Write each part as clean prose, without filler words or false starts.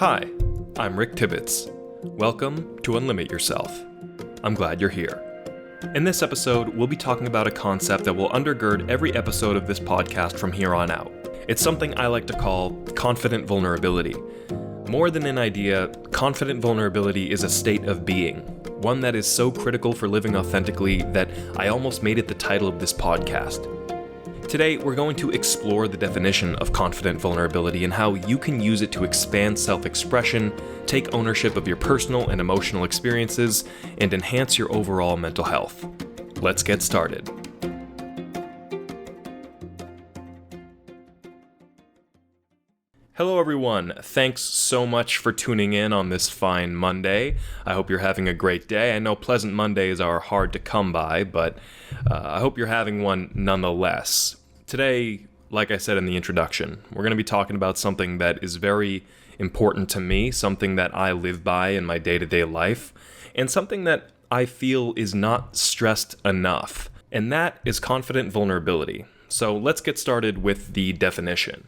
Hi, I'm Rick Tibbetts. Welcome to Unlimit Yourself. I'm glad you're here. In this episode, we'll be talking about a concept that will undergird every episode of this podcast from here on out. It's something I like to call confident vulnerability. More than an idea, confident vulnerability is a state of being, one that is so critical for living authentically that I almost made it the title of this podcast. Today, we're going to explore the definition of confident vulnerability and how you can use it to expand self-expression, take ownership of your personal and emotional experiences, and enhance your overall mental health. Let's get started. Hello everyone, thanks so much for tuning in on this fine Monday. I hope you're having a great day. I know pleasant Mondays are hard to come by, but I hope you're having one nonetheless. Today, like I said in the introduction, we're going to be talking about something that is very important to me, something that I live by in my day-to-day life, and something that I feel is not stressed enough, and that is confident vulnerability. So let's get started with the definition.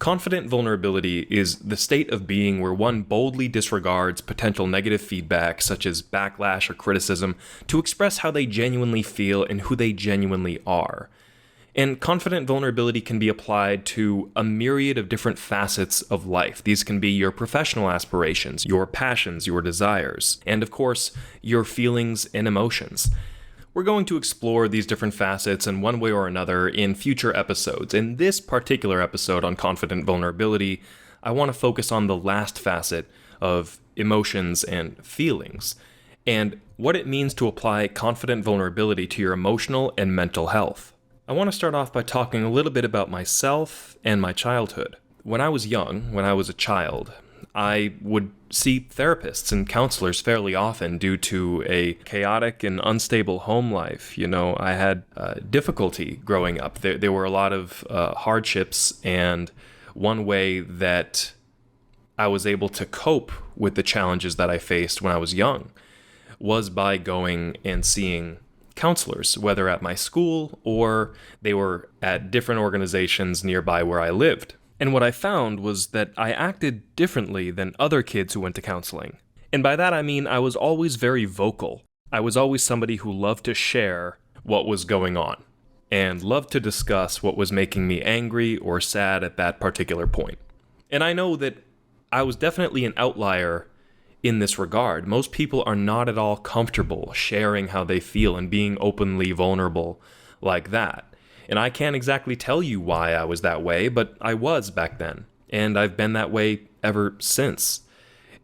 Confident vulnerability is the state of being where one boldly disregards potential negative feedback, such as backlash or criticism, to express how they genuinely feel and who they genuinely are. And confident vulnerability can be applied to a myriad of different facets of life. These can be your professional aspirations, your passions, your desires, and of course, your feelings and emotions. We're going to explore these different facets in one way or another in future episodes. In this particular episode on confident vulnerability, I want to focus on the last facet of emotions and feelings, and what it means to apply confident vulnerability to your emotional and mental health. I want to start off by talking a little bit about myself and my childhood. When I was young, when I was a child, I would see therapists and counselors fairly often due to a chaotic and unstable home life. I had difficulty growing up. There were a lot of hardships, and one way that I was able to cope with the challenges that I faced when I was young was by going and seeing counselors, whether at my school or they were at different organizations nearby where I lived. And what I found was that I acted differently than other kids who went to counseling. And by that I mean I was always very vocal. I was always somebody who loved to share what was going on and loved to discuss what was making me angry or sad at that particular point. And I know that I was definitely an outlier in this regard. Most people are not at all comfortable sharing how they feel and being openly vulnerable like that. And I can't exactly tell you why I was that way, but I was back then. And I've been that way ever since.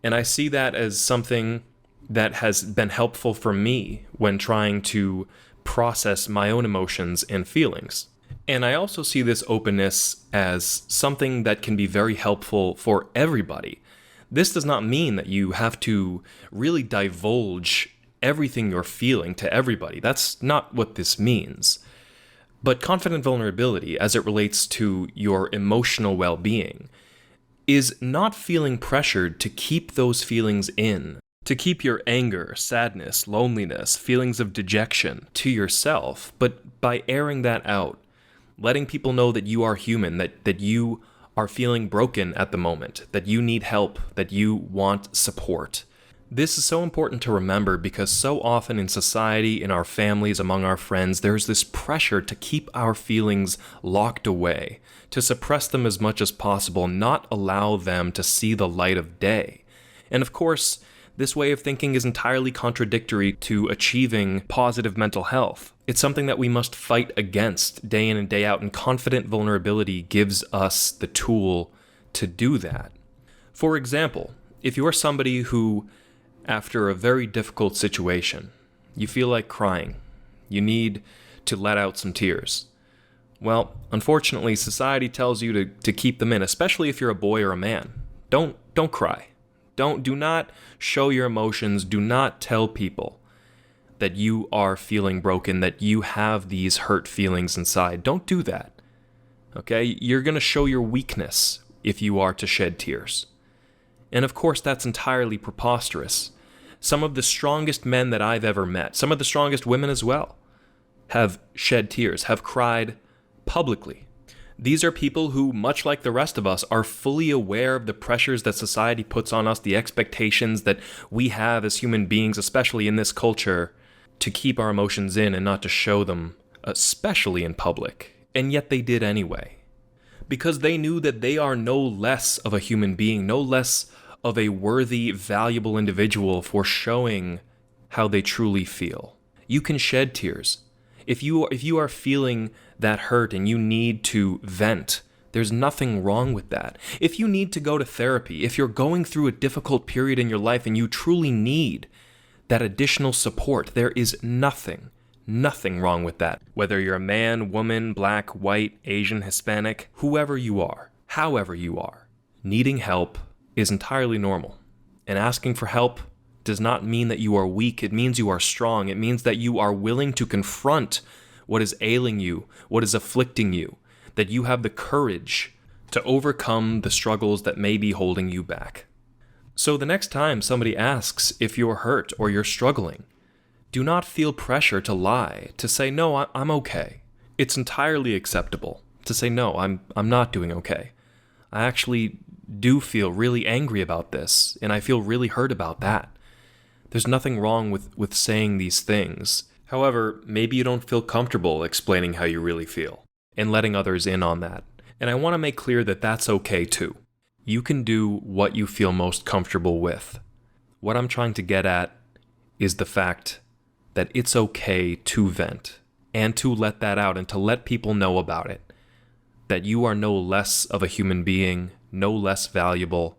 And I see that as something that has been helpful for me when trying to process my own emotions and feelings. And I also see this openness as something that can be very helpful for everybody. This does not mean that you have to really divulge everything you're feeling to everybody. That's not what this means. But confident vulnerability, as it relates to your emotional well-being, is not feeling pressured to keep those feelings in, to keep your anger, sadness, loneliness, feelings of dejection to yourself, but by airing that out, letting people know that you are human, that you are feeling broken at the moment, that you need help, that you want support. This is so important to remember because so often in society, in our families, among our friends, there's this pressure to keep our feelings locked away, to suppress them as much as possible, not allow them to see the light of day. And of course, this way of thinking is entirely contradictory to achieving positive mental health. It's something that we must fight against day in and day out, and confident vulnerability gives us the tool to do that. For example, if you're somebody who, after a very difficult situation, you feel like crying, you need to let out some tears. Well, unfortunately, society tells you to keep them in, especially if you're a boy or a man. Don't cry. Do not show your emotions. Do not tell people that you are feeling broken, that you have these hurt feelings inside. Don't do that. Okay? You're going to show your weakness if you are to shed tears. And of course, that's entirely preposterous. Some of the strongest men that I've ever met, some of the strongest women as well, have shed tears, have cried publicly. These are people who, much like the rest of us, are fully aware of the pressures that society puts on us, the expectations that we have as human beings, especially in this culture, to keep our emotions in and not to show them, especially in public. And yet they did anyway. Because they knew that they are no less of a human being, no less of a worthy, valuable individual for showing how they truly feel. You can shed tears. If you are feeling that hurt and you need to vent, there's nothing wrong with that. If you need to go to therapy, if you're going through a difficult period in your life and you truly need that additional support, there is nothing wrong with that. Whether you're a man, woman, black, white, Asian, Hispanic, whoever you are, however you are, needing help is entirely normal. And asking for help does not mean that you are weak. It means you are strong. It means that you are willing to confront what is ailing you, what is afflicting you, that you have the courage to overcome the struggles that may be holding you back. So the next time somebody asks if you're hurt or you're struggling, do not feel pressure to lie, to say, no, I'm okay. It's entirely acceptable to say, no, I'm not doing okay. I actually do feel really angry about this, and I feel really hurt about that. There's nothing wrong with saying these things. However, maybe you don't feel comfortable explaining how you really feel and letting others in on that. And I want to make clear that that's okay too. You can do what you feel most comfortable with. What I'm trying to get at is the fact that it's okay to vent and to let that out and to let people know about it. That you are no less of a human being, no less valuable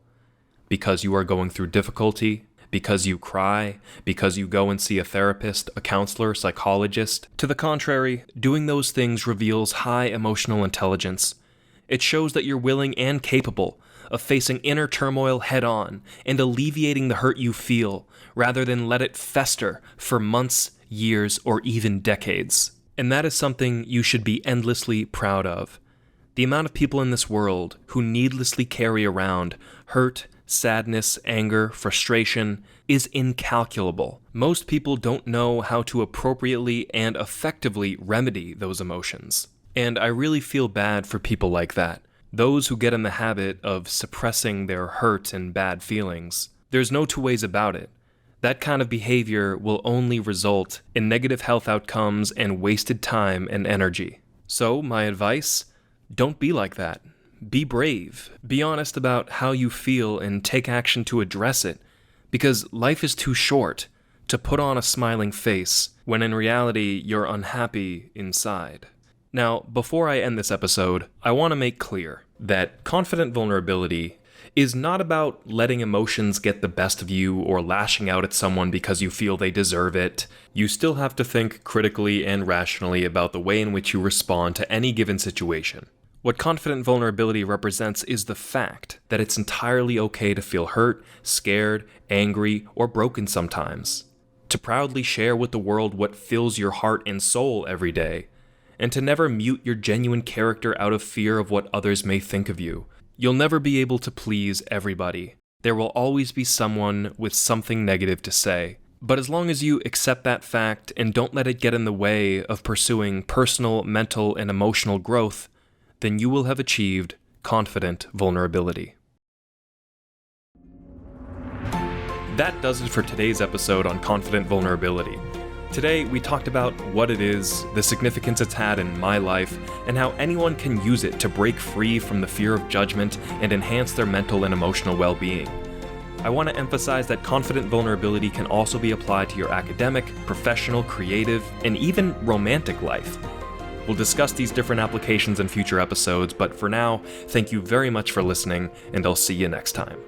because you are going through difficulty, because you cry, because you go and see a therapist, a counselor, psychologist. To the contrary, doing those things reveals high emotional intelligence. It shows that you're willing and capable of facing inner turmoil head-on and alleviating the hurt you feel, rather than let it fester for months, years, or even decades. And that is something you should be endlessly proud of. The amount of people in this world who needlessly carry around hurt, sadness, anger, frustration is incalculable. Most people don't know how to appropriately and effectively remedy those emotions. And I really feel bad for people like that. Those who get in the habit of suppressing their hurt and bad feelings. There's no two ways about it. That kind of behavior will only result in negative health outcomes and wasted time and energy. So, my advice, don't be like that. Be brave. Be honest about how you feel and take action to address it, because life is too short to put on a smiling face when in reality you're unhappy inside. Now, before I end this episode, I want to make clear that confident vulnerability is not about letting emotions get the best of you or lashing out at someone because you feel they deserve it. You still have to think critically and rationally about the way in which you respond to any given situation. What confident vulnerability represents is the fact that it's entirely okay to feel hurt, scared, angry, or broken sometimes. To proudly share with the world what fills your heart and soul every day, and to never mute your genuine character out of fear of what others may think of you. You'll never be able to please everybody. There will always be someone with something negative to say. But as long as you accept that fact and don't let it get in the way of pursuing personal, mental, and emotional growth, then you will have achieved confident vulnerability. That does it for today's episode on confident vulnerability. Today, we talked about what it is, the significance it's had in my life, and how anyone can use it to break free from the fear of judgment and enhance their mental and emotional well-being. I want to emphasize that confident vulnerability can also be applied to your academic, professional, creative, and even romantic life. We'll discuss these different applications in future episodes, but for now, thank you very much for listening, and I'll see you next time.